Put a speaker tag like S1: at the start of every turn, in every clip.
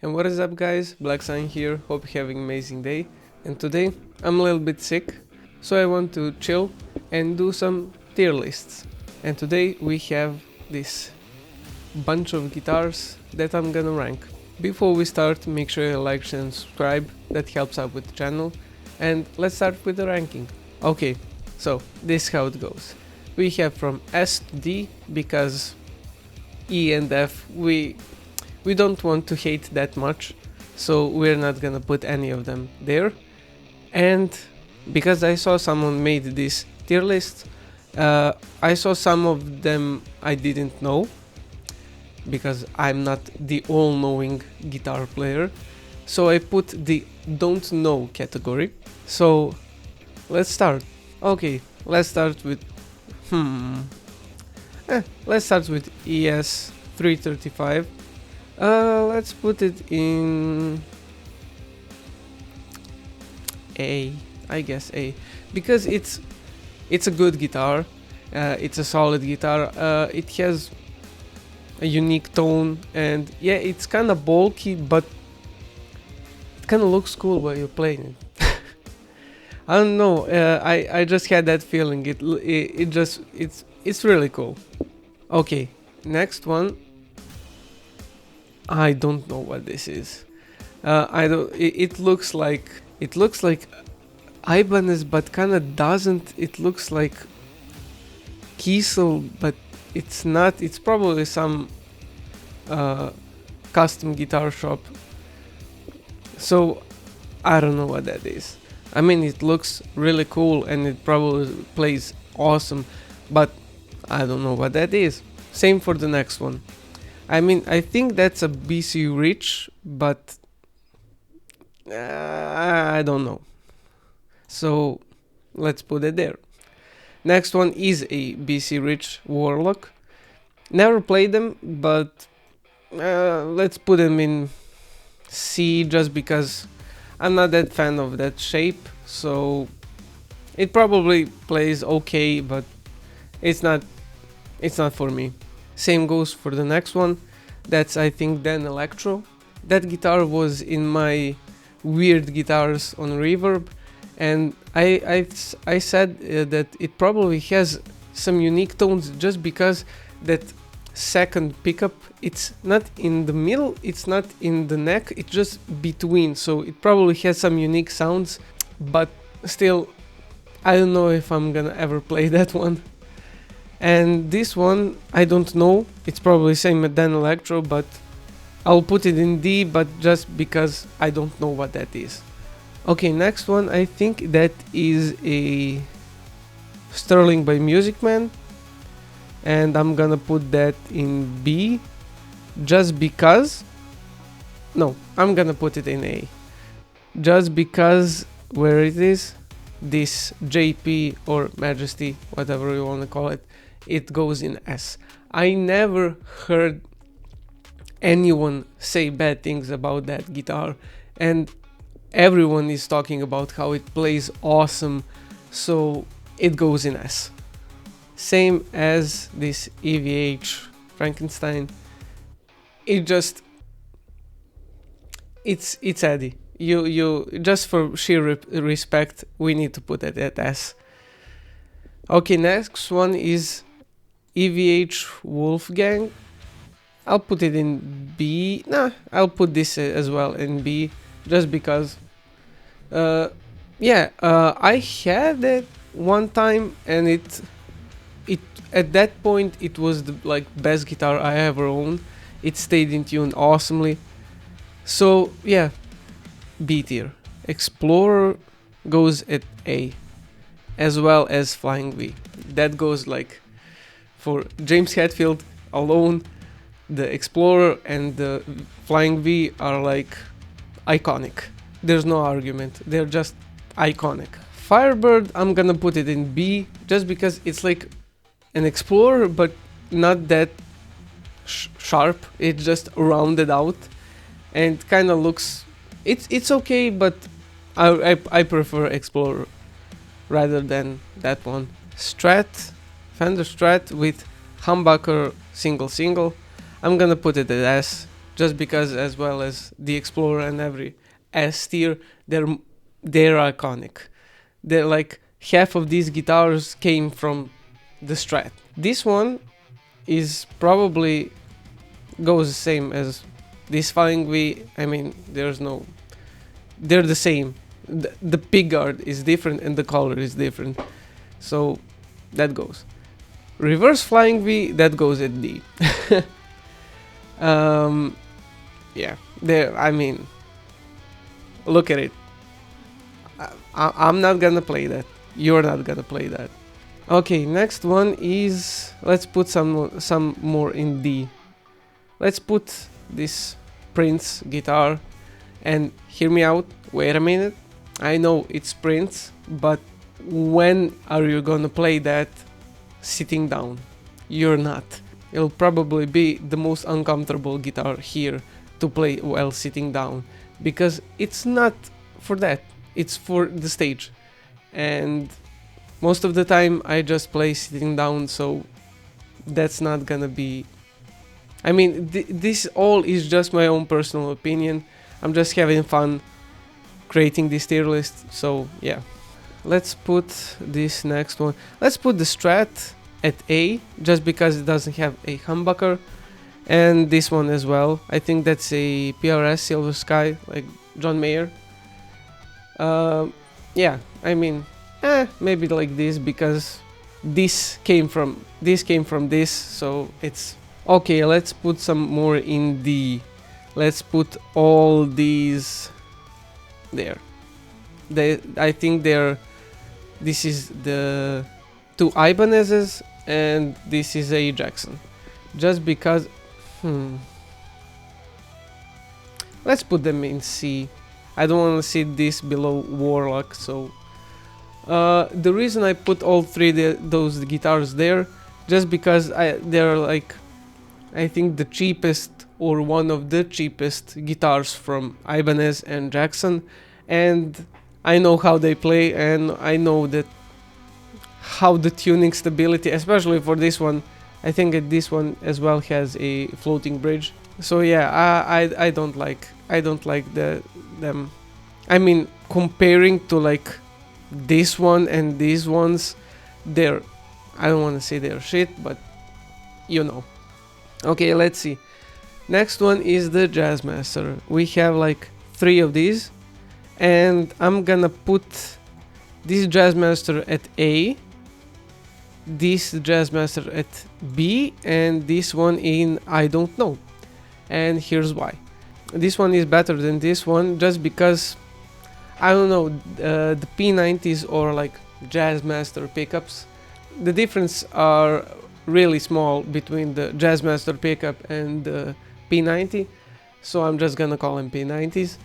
S1: And what is up guys, Black Sign here, hope you're having an amazing day. And today I'm a little bit sick, so I want to chill and do some tier lists. And today we have this bunch of guitars that I'm gonna rank. Before we start, make sure you like, share and subscribe, that helps out with the channel. And let's start with the ranking. Okay, so this is how it goes. We have from S to D because E and F we don't want to hate that much, so we're not gonna put any of them there. And because I saw someone made this tier list, I saw some of them I didn't know, because I'm not the all-knowing guitar player, so I put the don't know category. So let's start. Okay, let's start with let's start with ES 335. Let's put it in A, I guess A, because it's a good guitar. It's a solid guitar. It has a unique tone, and yeah, it's kind of bulky, but it kind of looks cool while you're playing it. I don't know. I just had that feeling. It's really cool. Okay, next one. I don't know what this is. I don't. It looks like Ibanez, but kind of doesn't. It looks like Kiesel, but it's not. It's probably some custom guitar shop. So I don't know what that is. I mean, it looks really cool and it probably plays awesome, but I don't know what that is. Same for the next one. I mean, I think that's a BC Rich, but I don't know. So let's put it there. Next one is a BC Rich Warlock. Never played them, but let's put them in C just because I'm not that fan of that shape. So it probably plays okay, but it's not for me. Same goes for the next one. That's, I think, Danelectro. That guitar was in my weird guitars on Reverb, and I said that it probably has some unique tones just because that second pickup, it's not in the middle, it's not in the neck, it's just between, so it probably has some unique sounds, but still I don't know if I'm gonna ever play that one. And this one, I don't know, it's probably same as Danelectro, but I'll put it in D, but just because I don't know what that is. Okay, next one, I think that is a Sterling by Music Man, and I'm gonna put that in B, just because. No, I'm gonna put it in A, just because where it is, this JP or Majesty, whatever you wanna call it, it goes in S. I never heard anyone say bad things about that guitar, and everyone is talking about how it plays awesome, so it goes in S. Same as this EVH Frankenstein. It's Eddie. You just for sheer respect, we need to put it at S. Okay, next one is EVH Wolfgang. I'll put it in B. Nah, I'll put this as well in B, just because. I had it one time, and it at that point it was the best guitar I ever owned. It stayed in tune awesomely. So yeah, B tier. Explorer goes at A, as well as Flying V. That goes for James Hetfield alone. The Explorer and the Flying V are iconic. There's no argument. They're just iconic. Firebird, I'm gonna put it in B, just because it's like an Explorer, but not that sharp. It's just rounded out, and kind of looks. It's okay, but I prefer Explorer rather than that one. Strat, Fender Strat with humbucker single. I'm gonna put it at S, just because, as well as the Explorer and every S tier, they're iconic. They're like half of these guitars came from the Strat. This one is probably goes the same as this Flying V. I mean, they're the same. The pickguard is different and the color is different, so that goes. Reverse Flying V, that goes at D. Yeah, there. I mean, look at it. I'm not gonna play that. You're not gonna play that. Okay, next one is, let's put some more in D. Let's put this Prince guitar, and hear me out. Wait a minute. I know it's Prince, but when are you gonna play that sitting down? You're not. It'll probably be the most uncomfortable guitar here to play while sitting down, because it's not for that. It's for the stage, and most of the time I just play sitting down, so that's not gonna be... I mean, this all is just my own personal opinion. I'm just having fun creating this tier list, so yeah. Let's put this next one. Let's put the Strat at A, just because it doesn't have a humbucker. And this one as well. I think that's a PRS Silver Sky, like John Mayer. Yeah, I mean, maybe like this, because this came from this, so it's okay. Let's put some more in D. Let's put all these there. I think this is the two Ibanez's and this is a Jackson, just because. Let's put them in C. I don't want to see this below Warlock, so the reason I put all three those guitars there, just because they're like, I think the cheapest or one of the cheapest guitars from Ibanez and Jackson, and I know how they play, and I know that how the tuning stability, especially for this one, I think that this one as well has a floating bridge. So yeah, I don't like them. I mean, comparing to like this one and these ones, I don't want to say they're shit, but you know. Okay, let's see. Next one is the Jazzmaster. We have like 3 of these, and I'm gonna put this Jazzmaster at A, this Jazzmaster at B, and this one in I don't know. And here's why. This one is better than this one, just because, I don't know, the P90s or like Jazzmaster pickups, the difference are really small between the Jazzmaster pickup and the P90, so I'm just gonna call them P90s.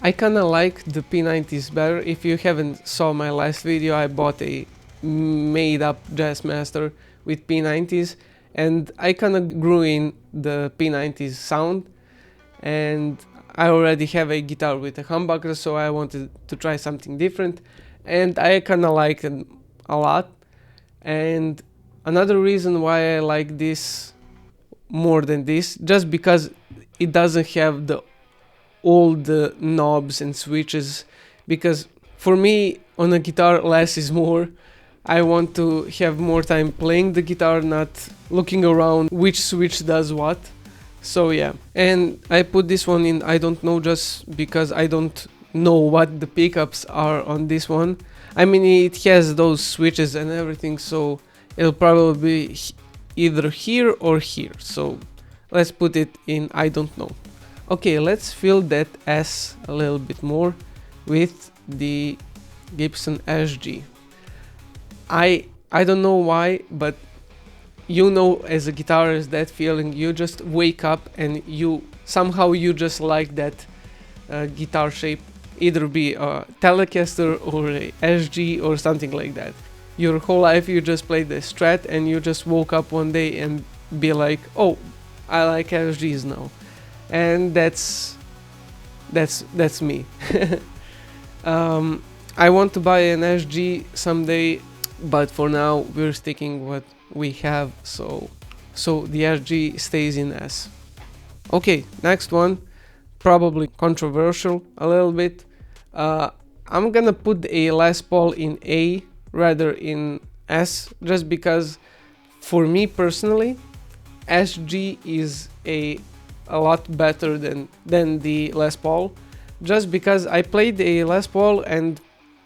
S1: I kinda like the P90s better. If you haven't saw my last video, I bought a made up Jazzmaster with P90s, and I kinda grew in the P90s sound, and I already have a guitar with a humbucker, so I wanted to try something different, and I kinda like it a lot. And another reason why I like this more than this, just because it doesn't have all the knobs and switches, because for me on a guitar less is more. I want to have more time playing the guitar, not looking around which switch does what. So yeah, and I put this one in I don't know, just because I don't know what the pickups are on this one. I mean, it has those switches and everything, so it'll probably be either here or here, so let's put it in I don't know. Okay, let's fill that S a little bit more with the Gibson SG. I don't know why, but you know, as a guitarist, that feeling, you just wake up and you just like that guitar shape, either be a Telecaster or a SG or something like that. Your whole life you just played the Strat, and you just woke up one day and be like, oh, I like SGs now. And that's me. I want to buy an SG someday, but for now we're sticking what we have, so the SG stays in S. Okay, next one, probably controversial a little bit. I'm gonna put a Les Paul in A rather in S, just because for me personally, SG is a lot better than the Les Paul, just because I played a Les Paul and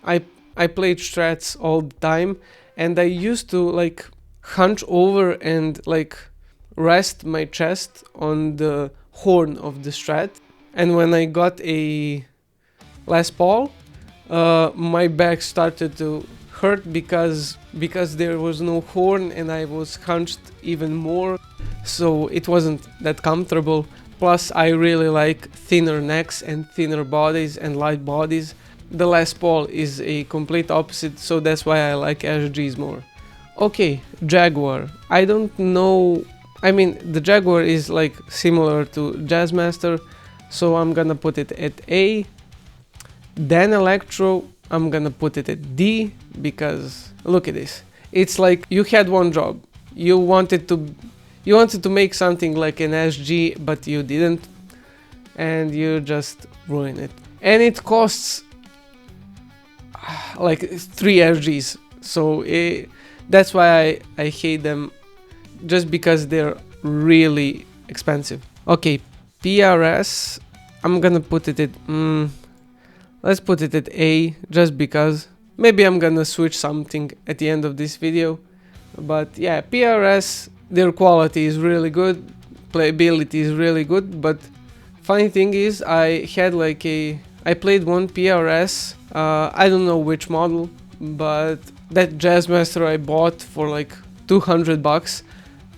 S1: I played strats all the time, and I used to like hunch over and like rest my chest on the horn of the strat, and when I got a Les Paul, my back started to hurt because there was no horn and I was hunched even more, so it wasn't that comfortable. Plus I really like thinner necks and thinner bodies and light bodies. The Les Paul is a complete opposite, so that's why I like SGs more. Okay, Jaguar. I don't know, I mean the Jaguar is like similar to Jazzmaster, so I'm gonna put it at A. Then Electro, I'm gonna put it at D, because look at this. It's like you had one job. You wanted to make something like an SG, but you didn't, and you just ruin it. And it costs like 3 SGs, so that's why I hate them, just because they're really expensive. Okay, PRS, I'm gonna put it at let's put it at A, just because. Maybe I'm gonna switch something at the end of this video. But yeah, PRS, their quality is really good, playability is really good, but funny thing is I played one PRS, I don't know which model, but that Jazzmaster I bought for like 200 bucks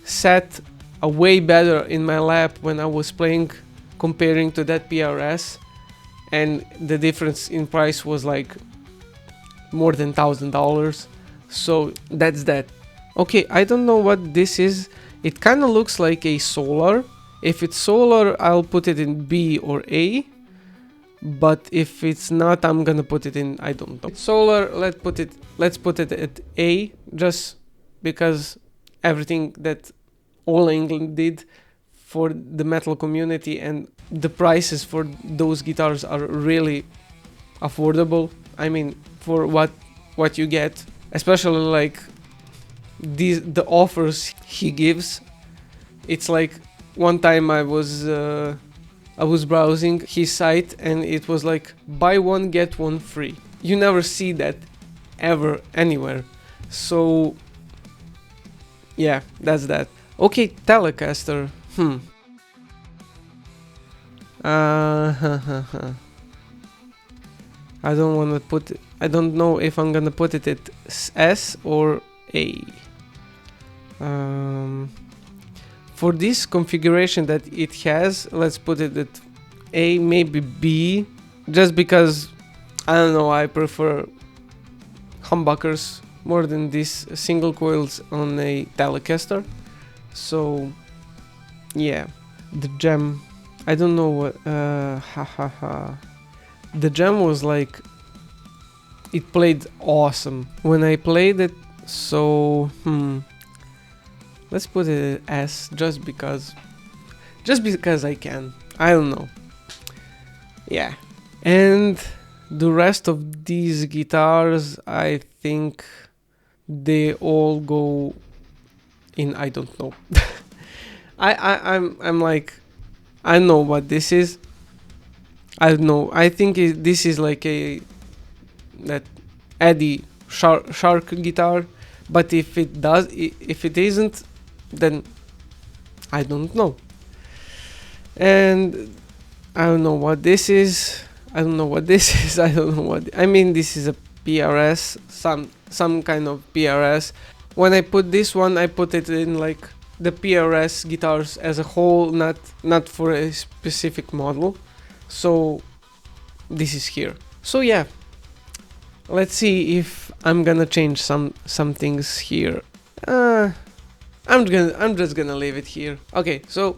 S1: sat way better in my lap when I was playing, comparing to that PRS, and the difference in price was like more than $1,000, so that's that. Okay, I don't know what this is. It kind of looks like a solar. If it's solar, I'll put it in B or A, but if it's not, I'm gonna put it in, I don't know. Solar, let's put it at A, just because everything that All England did for the metal community, and the prices for those guitars are really affordable. I mean, for what you get, especially like the offers he gives. It's like one time I was browsing his site and it was like buy one get one free. You never see that ever anywhere. So yeah, that's that. Okay, Telecaster. I don't want to put it, I don't know if I'm gonna put it at S or A. For this configuration that it has, let's put it at A, maybe B, just because I don't know, I prefer humbuckers more than these single coils on a Telecaster. So yeah, the Gem, I don't know what, the Gem was like, it played awesome when I played it, so let's put it at S, just because I can. I don't know. Yeah, and the rest of these guitars, I think they all go in, I don't know. I'm like, I know what this is. I don't know. I think this is like that Eddie Shark guitar, but if it isn't, then I don't know. And I don't know what this is. I don't know what this is. I don't know what. I mean, this is a PRS, some kind of PRS. When I put this one, I put it in like the PRS guitars as a whole, not for a specific model. So this is here. So yeah, let's see if I'm gonna change some things here. I'm just gonna leave it here. Okay, so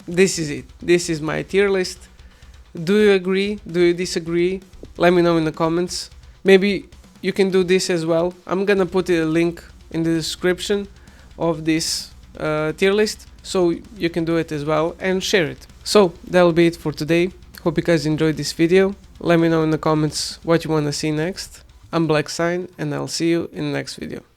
S1: this is it. This is my tier list. Do you agree? Do you disagree? Let me know in the comments. Maybe you can do this as well. I'm gonna put a link in the description of this tier list, so you can do it as well and share it. So that'll be it for today. Hope you guys enjoyed this video. Let me know in the comments what you want to see next. I'm Black Sign, and I'll see you in the next video.